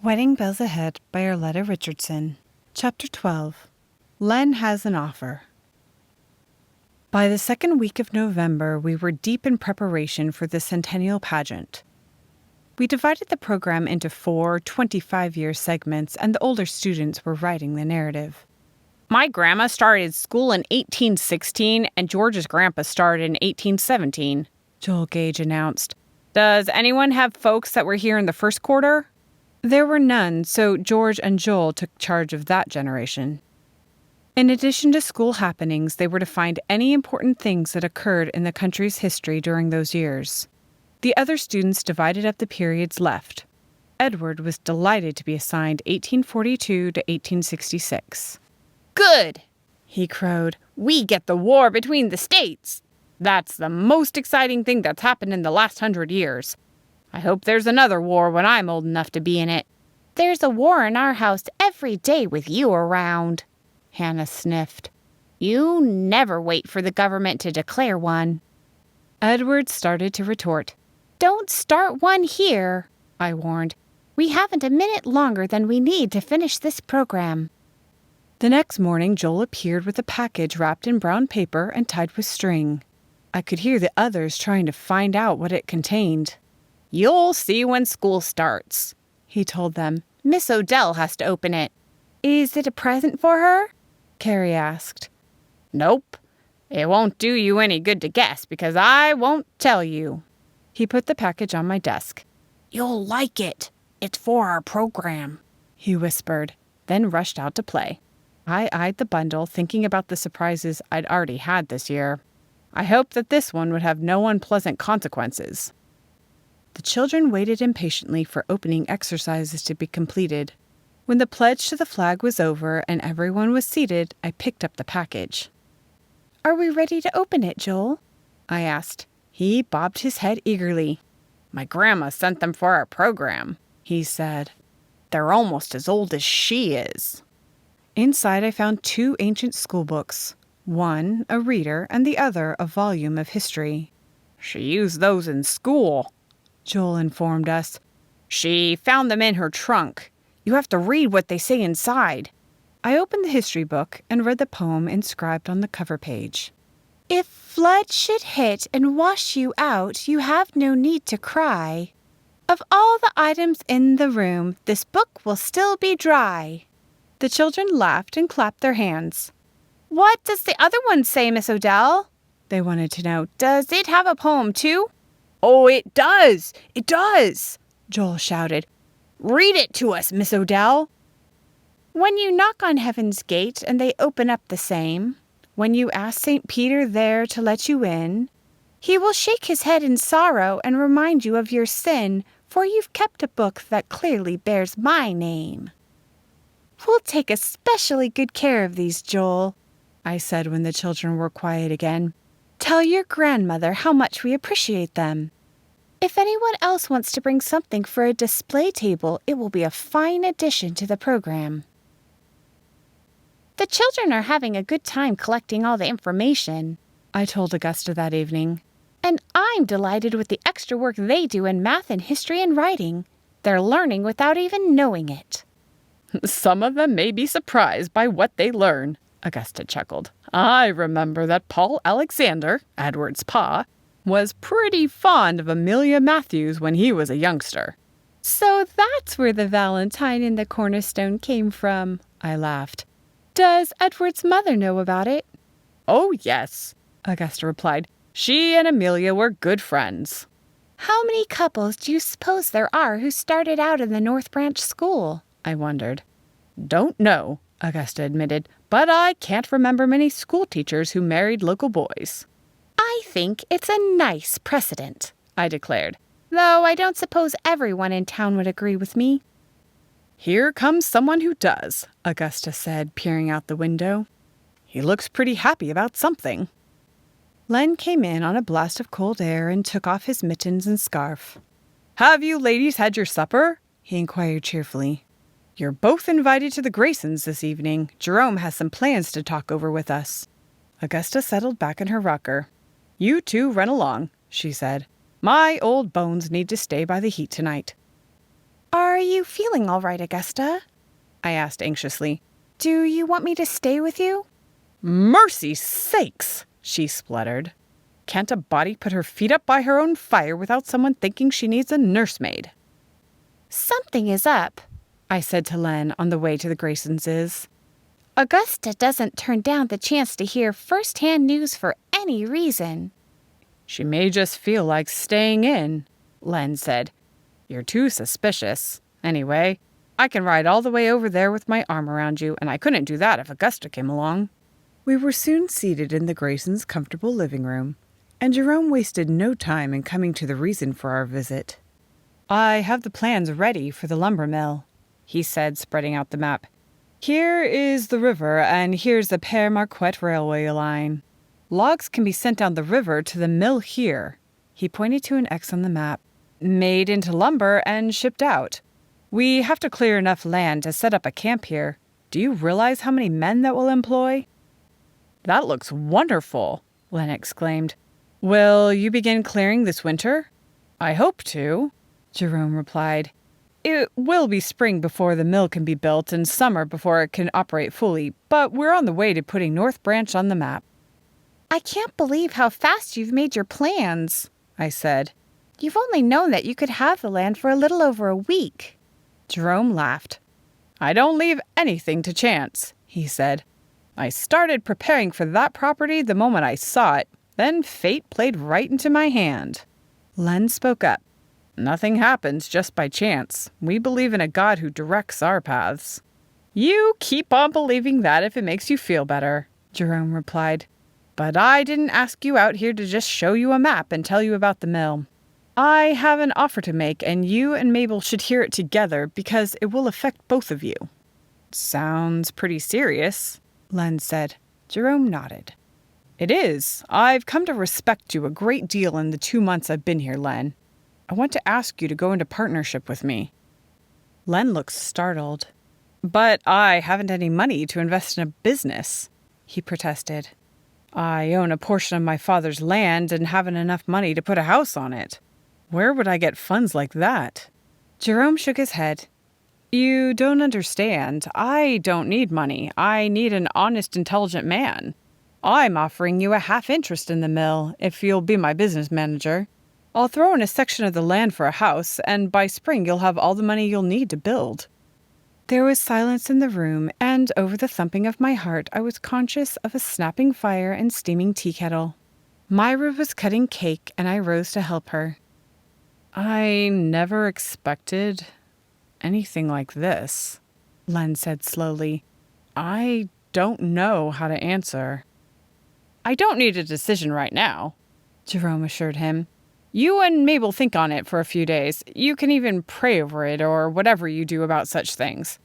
Wedding Bells Ahead by Arleta Richardson. Chapter 12. Len has an offer. By the second week of November, we were deep in preparation for the centennial pageant. We divided the program into 4 25-year segments, and the older students were writing the narrative. My grandma started school in 1816, and George's grandpa started in 1817, Joel Gage announced. Does anyone have folks that were here in the first quarter? There were none, so George and Joel took charge of that generation. In addition to school happenings, they were to find any important things that occurred in the country's history during those years. The other students divided up the periods left. Edward was delighted to be assigned 1842 to 1866. Good, he crowed. We get the war between the states. That's the most exciting thing that's happened in the last 100 years. I hope there's another war when I'm old enough to be in it. There's a war in our house every day with you around, Hannah sniffed. You never wait for the government to declare one. Edward started to retort. Don't start one here, I warned. We haven't a minute longer than we need to finish this program. The next morning, Joel appeared with a package wrapped in brown paper and tied with string. I could hear the others trying to find out what it contained. You'll see when school starts, he told them. Miss O'Dell has to open it. Is it a present for her? Carrie asked. Nope. It won't do you any good to guess because I won't tell you. He put the package on my desk. You'll like it. It's for our program, he whispered, then rushed out to play. I eyed the bundle, thinking about the surprises I'd already had this year. I hoped that this one would have no unpleasant consequences. The children waited impatiently for opening exercises to be completed. When the pledge to the flag was over and everyone was seated, I picked up the package. Are we ready to open it, Joel? I asked. He bobbed his head eagerly. My grandma sent them for our program, he said. They're almost as old as she is. Inside I found 2 ancient schoolbooks. One, a reader, and the other, a volume of history. She used those in school, Joel informed us. She found them in her trunk. You have to read what they say inside. I opened the history book and read the poem inscribed on the cover page. If flood should hit and wash you out, you have no need to cry. Of all the items in the room, this book will still be dry. The children laughed and clapped their hands. What does the other one say, Miss O'Dell? They wanted to know. Does it have a poem, too? Oh, it does! It does! Joel shouted. Read it to us, Miss O'Dell. When you knock on heaven's gate and they open up the same, when you ask St. Peter there to let you in, he will shake his head in sorrow and remind you of your sin, for you've kept a book that clearly bears my name. We'll take especially good care of these, Joel, I said when the children were quiet again. Tell your grandmother how much we appreciate them. If anyone else wants to bring something for a display table, it will be a fine addition to the program. The children are having a good time collecting all the information, I told Augusta that evening. And I'm delighted with the extra work they do in math and history and writing. They're learning without even knowing it. Some of them may be surprised by what they learn, Augusta chuckled. I remember that Paul Alexander, Edward's pa, was pretty fond of Amelia Matthews when he was a youngster. So that's where the Valentine in the cornerstone came from, I laughed. Does Edward's mother know about it? Oh, yes, Augusta replied. She and Amelia were good friends. How many couples do you suppose there are who started out in the North Branch School? I wondered. Don't know, Augusta admitted, but I can't remember many school teachers who married local boys. I think it's a nice precedent, I declared, though I don't suppose everyone in town would agree with me. Here comes someone who does, Augusta said, peering out the window. He looks pretty happy about something. Len came in on a blast of cold air and took off his mittens and scarf. Have you ladies had your supper? He inquired cheerfully. You're both invited to the Graysons this evening. Jerome has some plans to talk over with us. Augusta settled back in her rocker. You two run along, she said. My old bones need to stay by the heat tonight. Are you feeling all right, Augusta? I asked anxiously. Do you want me to stay with you? Mercy sakes, she spluttered. Can't a body put her feet up by her own fire without someone thinking she needs a nursemaid? Something is up, I said to Len on the way to the Graysons'. Augusta doesn't turn down the chance to hear first-hand news for any reason. She may just feel like staying in, Len said. You're too suspicious. Anyway, I can ride all the way over there with my arm around you, and I couldn't do that if Augusta came along. We were soon seated in the Graysons' comfortable living room, and Jerome wasted no time in coming to the reason for our visit. I have the plans ready for the lumber mill, he said, spreading out the map. Here is the river, and here's the Père Marquette railway line. Logs can be sent down the river to the mill here. He pointed to an X on the map. Made into lumber and shipped out. We have to clear enough land to set up a camp here. Do you realize how many men that will employ? That looks wonderful, Len exclaimed. Will you begin clearing this winter? I hope to, Jerome replied. It will be spring before the mill can be built and summer before it can operate fully, but we're on the way to putting North Branch on the map. I can't believe how fast you've made your plans, I said. You've only known that you could have the land for a little over a week. Jerome laughed. I don't leave anything to chance, he said. I started preparing for that property the moment I saw it. Then fate played right into my hand. Len spoke up. Nothing happens just by chance. We believe in a God who directs our paths. You keep on believing that if it makes you feel better, Jerome replied. But I didn't ask you out here to just show you a map and tell you about the mill. I have an offer to make, and you and Mabel should hear it together because it will affect both of you. Sounds pretty serious, Len said. Jerome nodded. It is. I've come to respect you a great deal in the 2 months I've been here, Len. I want to ask you to go into partnership with me. Len looked startled. But I haven't any money to invest in a business, he protested. I own a portion of my father's land and haven't enough money to put a house on it. Where would I get funds like that? Jerome shook his head. You don't understand. I don't need money. I need an honest, intelligent man. I'm offering you a half interest in the mill, if you'll be my business manager. I'll throw in a section of the land for a house, and by spring you'll have all the money you'll need to build. There was silence in the room, and over the thumping of my heart I was conscious of a snapping fire and steaming tea kettle. Myra was cutting cake, and I rose to help her. I never expected anything like this, Len said slowly. I don't know how to answer. I don't need a decision right now, Jerome assured him. You and Mabel think on it for a few days. You can even pray over it or whatever you do about such things.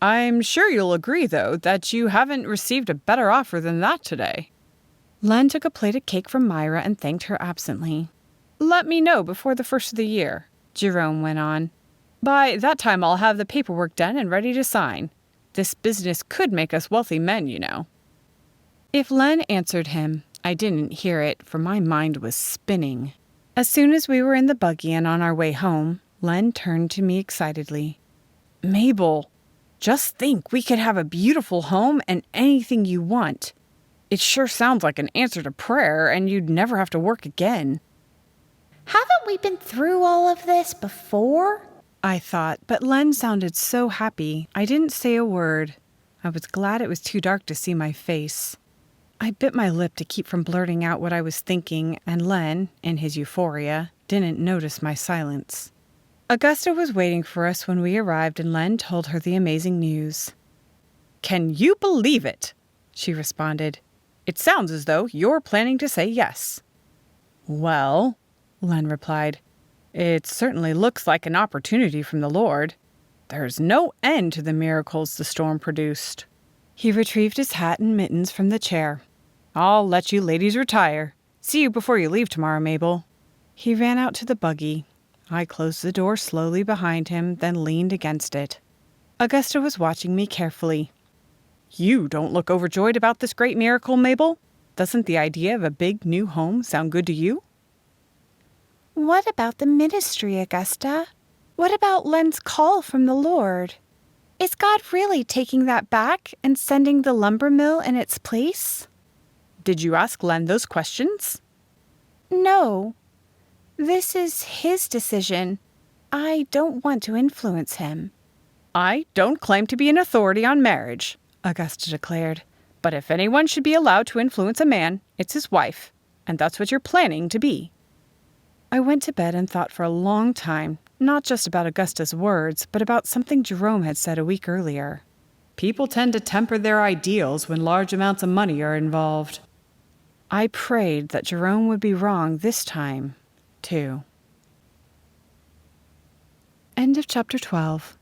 I'm sure you'll agree, though, that you haven't received a better offer than that today. Len took a plate of cake from Myra and thanked her absently. Let me know before the first of the year, Jerome went on. By that time I'll have the paperwork done and ready to sign. This business could make us wealthy men, you know. If Len answered him, I didn't hear it, for my mind was spinning. As soon as we were in the buggy and on our way home, Len turned to me excitedly. Mabel, just think, we could have a beautiful home and anything you want. It sure sounds like an answer to prayer, and you'd never have to work again. Haven't we been through all of this before? I thought, but Len sounded so happy, I didn't say a word. I was glad it was too dark to see my face. I bit my lip to keep from blurting out what I was thinking, and Len, in his euphoria, didn't notice my silence. Augusta was waiting for us when we arrived, and Len told her the amazing news. Can you believe it? She responded. It sounds as though you're planning to say yes. Well, Len replied, it certainly looks like an opportunity from the Lord. There's no end to the miracles the storm produced. He retrieved his hat and mittens from the chair. I'll let you ladies retire. See you before you leave tomorrow, Mabel. He ran out to the buggy. I closed the door slowly behind him, then leaned against it. Augusta was watching me carefully. You don't look overjoyed about this great miracle, Mabel. Doesn't the idea of a big new home sound good to you? What about the ministry, Augusta? What about Len's call from the Lord? Is God really taking that back and sending the lumber mill in its place? Did you ask Len those questions? No. This is his decision. I don't want to influence him. I don't claim to be an authority on marriage, Augusta declared. But if anyone should be allowed to influence a man, it's his wife. And that's what you're planning to be. I went to bed and thought for a long time, not just about Augusta's words, but about something Jerome had said a week earlier. People tend to temper their ideals when large amounts of money are involved. I prayed that Jerome would be wrong this time, too. End of chapter 12.